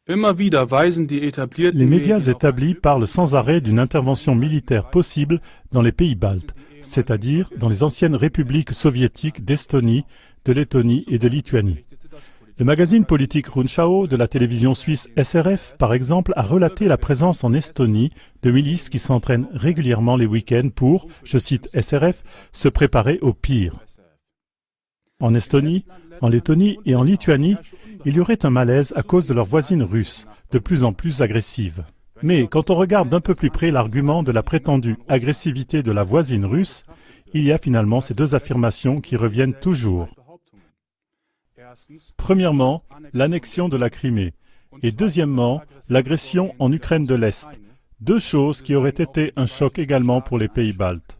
Les médias établis parlent sans arrêt d'une intervention militaire possible dans les pays baltes, c'est-à-dire dans les anciennes républiques soviétiques d'Estonie, de Lettonie et de Lituanie. Le magazine politique Rundschau de la télévision suisse SRF, par exemple, a relaté la présence en Estonie de milices qui s'entraînent régulièrement les week-ends pour, je cite SRF, se préparer au pire. En Estonie, en Lettonie et en Lituanie, il y aurait un malaise à cause de leurs voisines russes, de plus en plus agressives. Mais quand on regarde d'un peu plus près l'argument de la prétendue agressivité de la voisine russe, il y a finalement ces deux affirmations qui reviennent toujours. Premièrement, l'annexion de la Crimée, et deuxièmement, l'agression en Ukraine de l'Est, deux choses qui auraient été un choc également pour les pays baltes.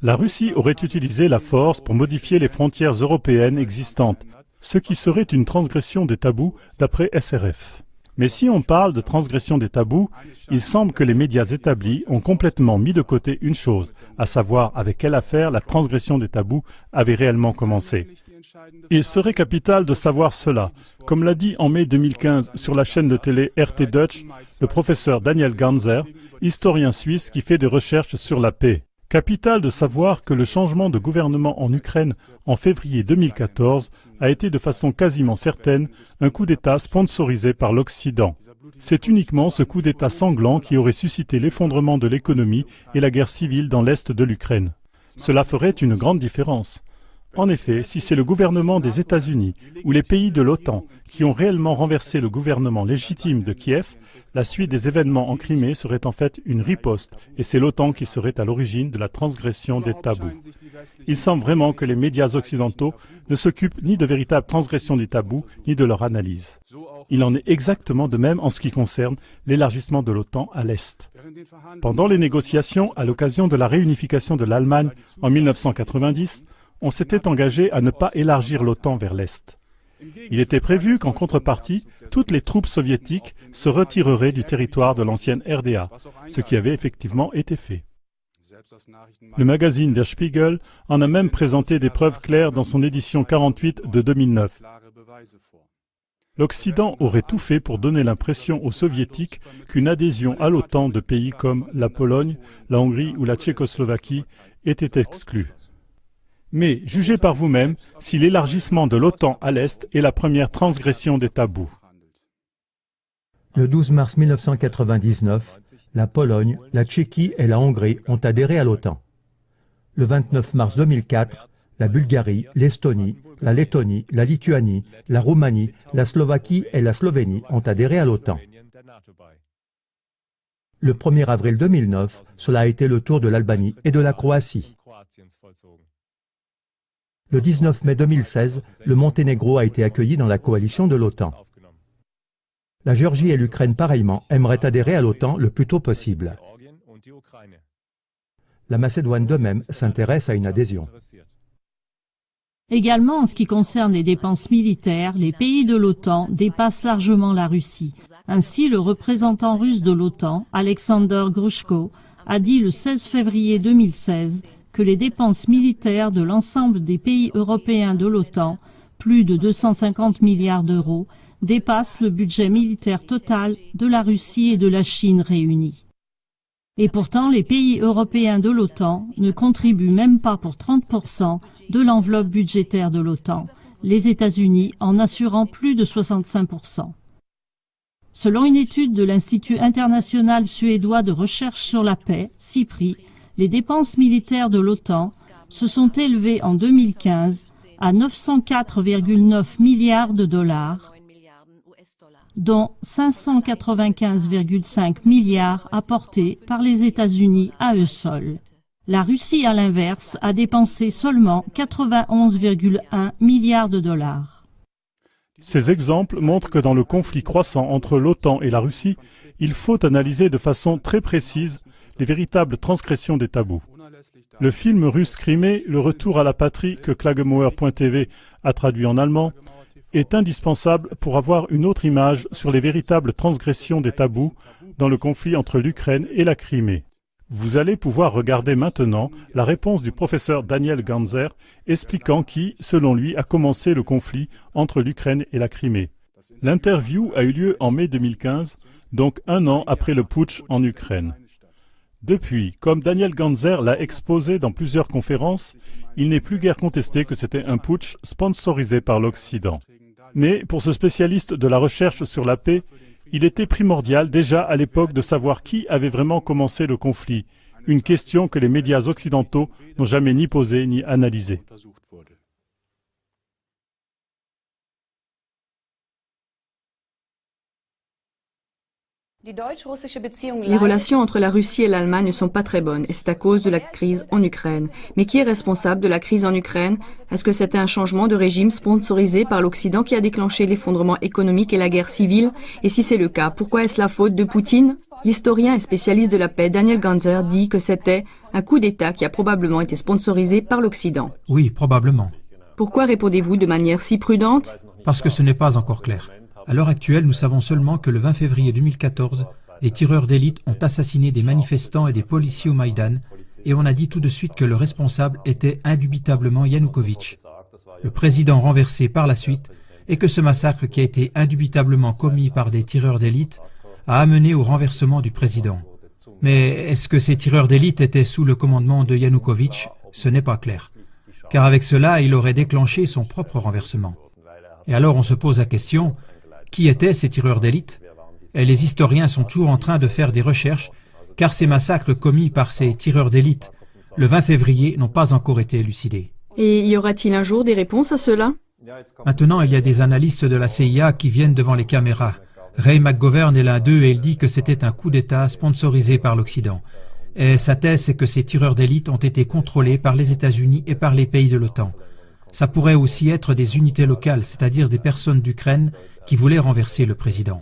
La Russie aurait utilisé la force pour modifier les frontières européennes existantes, ce qui serait une transgression des tabous d'après SRF. Mais si on parle de transgression des tabous, il semble que les médias établis ont complètement mis de côté une chose, à savoir avec quelle affaire la transgression des tabous avait réellement commencé. Il serait capital de savoir cela, comme l'a dit en mai 2015 sur la chaîne de télé RT Deutsch le professeur Daniel Ganser, historien suisse qui fait des recherches sur la paix. Capital de savoir que le changement de gouvernement en Ukraine en février 2014 a été de façon quasiment certaine un coup d'État sponsorisé par l'Occident. C'est uniquement ce coup d'État sanglant qui aurait suscité l'effondrement de l'économie et la guerre civile dans l'est de l'Ukraine. Cela ferait une grande différence. En effet, si c'est le gouvernement des États-Unis ou les pays de l'OTAN qui ont réellement renversé le gouvernement légitime de Kiev, la suite des événements en Crimée serait en fait une riposte et c'est l'OTAN qui serait à l'origine de la transgression des tabous. Il semble vraiment que les médias occidentaux ne s'occupent ni de véritables transgressions des tabous ni de leur analyse. Il en est exactement de même en ce qui concerne l'élargissement de l'OTAN à l'Est. Pendant les négociations à l'occasion de la réunification de l'Allemagne en 1990, on s'était engagé à ne pas élargir l'OTAN vers l'Est. Il était prévu qu'en contrepartie, toutes les troupes soviétiques se retireraient du territoire de l'ancienne RDA, ce qui avait effectivement été fait. Le magazine Der Spiegel en a même présenté des preuves claires dans son édition 48 de 2009. L'Occident aurait tout fait pour donner l'impression aux Soviétiques qu'une adhésion à l'OTAN de pays comme la Pologne, la Hongrie ou la Tchécoslovaquie était exclue. Mais jugez par vous-même si l'élargissement de l'OTAN à l'Est est la première transgression des tabous. Le 12 mars 1999, la Pologne, la Tchéquie et la Hongrie ont adhéré à l'OTAN. Le 29 mars 2004, la Bulgarie, l'Estonie, la Lettonie, la Lituanie, la Roumanie, la Slovaquie et la Slovénie ont adhéré à l'OTAN. Le 1er avril 2009, cela a été le tour de l'Albanie et de la Croatie. Le 19 mai 2016, le Monténégro a été accueilli dans la coalition de l'OTAN. La Géorgie et l'Ukraine, pareillement, aimeraient adhérer à l'OTAN le plus tôt possible. La Macédoine, de même, s'intéresse à une adhésion. Également, en ce qui concerne les dépenses militaires, les pays de l'OTAN dépassent largement la Russie. Ainsi, le représentant russe de l'OTAN, Alexander Grushko, a dit le 16 février 2016 que les dépenses militaires de l'ensemble des pays européens de l'OTAN, plus de 250 milliards d'euros, dépassent le budget militaire total de la Russie et de la Chine réunis. Et pourtant, les pays européens de l'OTAN ne contribuent même pas pour 30% de l'enveloppe budgétaire de l'OTAN, les États-Unis en assurant plus de 65%. Selon une étude de l'Institut international suédois de recherche sur la paix, SIPRI, les dépenses militaires de l'OTAN se sont élevées en 2015 à 904,9 milliards de dollars, dont 595,5 milliards apportés par les États-Unis à eux seuls. La Russie, à l'inverse, a dépensé seulement 91,1 milliards de dollars. Ces exemples montrent que dans le conflit croissant entre l'OTAN et la Russie, il faut analyser de façon très précise les véritables transgressions des tabous. Le film russe Crimée, Le retour à la patrie, que Klagemauer.tv a traduit en allemand, est indispensable pour avoir une autre image sur les véritables transgressions des tabous dans le conflit entre l'Ukraine et la Crimée. Vous allez pouvoir regarder maintenant la réponse du professeur Daniel Ganser expliquant qui, selon lui, a commencé le conflit entre l'Ukraine et la Crimée. L'interview a eu lieu en mai 2015, donc un an après le putsch en Ukraine. Depuis, comme Daniel Ganzer l'a exposé dans plusieurs conférences, il n'est plus guère contesté que c'était un putsch sponsorisé par l'Occident. Mais pour ce spécialiste de la recherche sur la paix, il était primordial déjà à l'époque de savoir qui avait vraiment commencé le conflit, une question que les médias occidentaux n'ont jamais ni posée ni analysée. Les relations entre la Russie et l'Allemagne ne sont pas très bonnes et c'est à cause de la crise en Ukraine. Mais qui est responsable de la crise en Ukraine? Est-ce que c'était un changement de régime sponsorisé par l'Occident qui a déclenché l'effondrement économique et la guerre civile? Et si c'est le cas, pourquoi est-ce la faute de Poutine? L'historien et spécialiste de la paix Daniel Ganzer dit que c'était un coup d'État qui a probablement été sponsorisé par l'Occident. Oui, probablement. Pourquoi répondez-vous de manière si prudente? Parce que ce n'est pas encore clair. À l'heure actuelle, nous savons seulement que le 20 février 2014, les tireurs d'élite ont assassiné des manifestants et des policiers au Maïdan, et on a dit tout de suite que le responsable était indubitablement Yanukovych, le président renversé par la suite, et que ce massacre qui a été indubitablement commis par des tireurs d'élite a amené au renversement du président. Mais est-ce que ces tireurs d'élite étaient sous le commandement de Yanukovych? Ce n'est pas clair. Car avec cela, il aurait déclenché son propre renversement. Et alors on se pose la question, qui étaient ces tireurs d'élite? Et les historiens sont toujours en train de faire des recherches, car ces massacres commis par ces tireurs d'élite le 20 février n'ont pas encore été élucidés. Et y aura-t-il un jour des réponses à cela? Maintenant, il y a des analystes de la CIA qui viennent devant les caméras. Ray McGovern est l'un d'eux et il dit que c'était un coup d'État sponsorisé par l'Occident. Et sa thèse, c'est que ces tireurs d'élite ont été contrôlés par les États-Unis et par les pays de l'OTAN. Ça pourrait aussi être des unités locales, c'est-à-dire des personnes d'Ukraine qui voulaient renverser le président.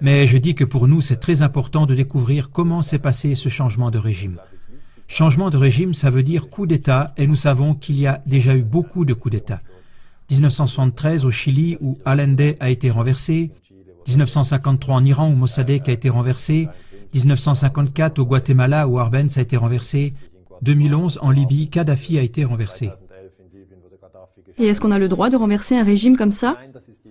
Mais je dis que pour nous, c'est très important de découvrir comment s'est passé ce changement de régime. Changement de régime, ça veut dire coup d'État, et nous savons qu'il y a déjà eu beaucoup de coups d'État. 1973 au Chili, où Allende a été renversé, 1953 en Iran, où Mossadegh a été renversé, 1954 au Guatemala, où Arbenz a été renversé, 2011 en Libye, Kadhafi a été renversé. Et est-ce qu'on a le droit de renverser un régime comme ça?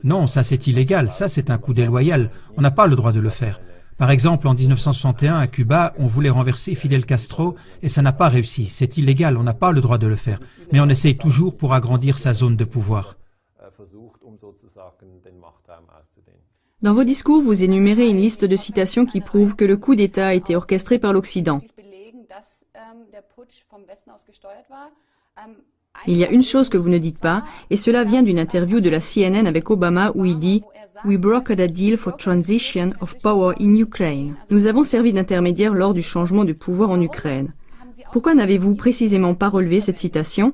Non, ça c'est illégal, ça c'est un coup déloyal, on n'a pas le droit de le faire. Par exemple, en 1961 à Cuba, on voulait renverser Fidel Castro et ça n'a pas réussi, c'est illégal, on n'a pas le droit de le faire. Mais on essaye toujours pour agrandir sa zone de pouvoir. Dans vos discours, vous énumérez une liste de citations qui prouvent que le coup d'État a été orchestré par l'Occident. Il y a une chose que vous ne dites pas, et cela vient d'une interview de la CNN avec Obama où il dit « We brokered a deal for transition of power in Ukraine ». Nous avons servi d'intermédiaire lors du changement de pouvoir en Ukraine. Pourquoi n'avez-vous précisément pas relevé cette citation?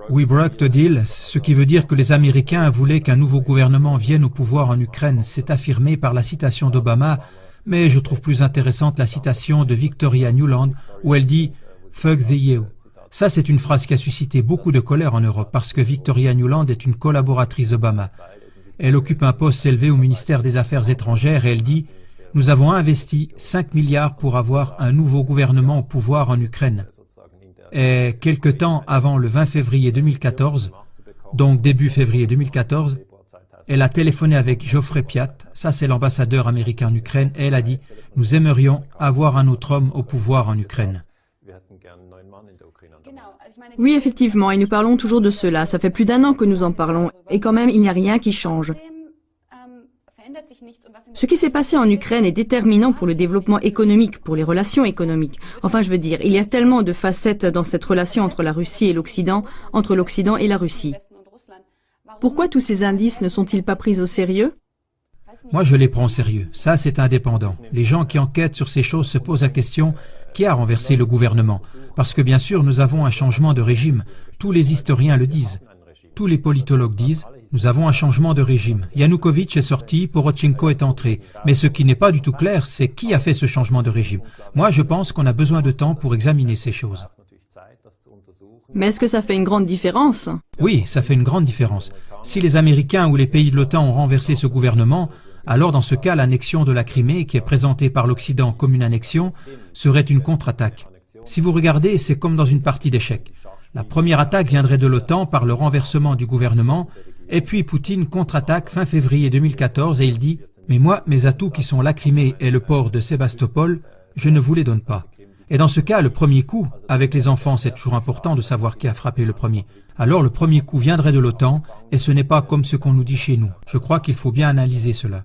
We broke a deal, ce qui veut dire que les Américains voulaient qu'un nouveau gouvernement vienne au pouvoir en Ukraine. C'est affirmé par la citation d'Obama, mais je trouve plus intéressante la citation de Victoria Nuland où elle dit « Fuck the EU ». Ça, c'est une phrase qui a suscité beaucoup de colère en Europe parce que Victoria Nuland est une collaboratrice d'Obama. Elle occupe un poste élevé au ministère des Affaires étrangères et elle dit « Nous avons investi 5 milliards pour avoir un nouveau gouvernement au pouvoir en Ukraine. » Et quelque temps avant le 20 février 2014, donc début février 2014, elle a téléphoné avec Geoffrey Piat, ça c'est l'ambassadeur américain en Ukraine, et elle a dit « Nous aimerions avoir un autre homme au pouvoir en Ukraine. » Oui, effectivement, et nous parlons toujours de cela. Ça fait plus d'1 an que nous en parlons, et quand même, il n'y a rien qui change. Ce qui s'est passé en Ukraine est déterminant pour le développement économique, pour les relations économiques. Enfin, je veux dire, il y a tellement de facettes dans cette relation entre la Russie et l'Occident, entre l'Occident et la Russie. Pourquoi tous ces indices ne sont-ils pas pris au sérieux? Moi, je les prends au sérieux. Ça, c'est indépendant. Les gens qui enquêtent sur ces choses se posent la question qui a renversé le gouvernement. Parce que, bien sûr, nous avons un changement de régime. Tous les historiens le disent. Tous les politologues disent nous avons un changement de régime. Yanukovych est sorti, Porochenko est entré. Mais ce qui n'est pas du tout clair, c'est qui a fait ce changement de régime. Moi, je pense qu'on a besoin de temps pour examiner ces choses. Mais est-ce que ça fait une grande différence? Oui, ça fait une grande différence. Si les Américains ou les pays de l'OTAN ont renversé ce gouvernement, alors dans ce cas, l'annexion de la Crimée, qui est présentée par l'Occident comme une annexion, serait une contre-attaque. Si vous regardez, c'est comme dans une partie d'échecs. La première attaque viendrait de l'OTAN par le renversement du gouvernement, Et puis Poutine contre-attaque fin février 2014 et il dit « Mais moi, mes atouts qui sont la Crimée et le port de Sébastopol, je ne vous les donne pas. » Et dans ce cas, le premier coup, avec les enfants, c'est toujours important de savoir qui a frappé le premier. Alors le premier coup viendrait de l'OTAN et ce n'est pas comme ce qu'on nous dit chez nous. Je crois qu'il faut bien analyser cela.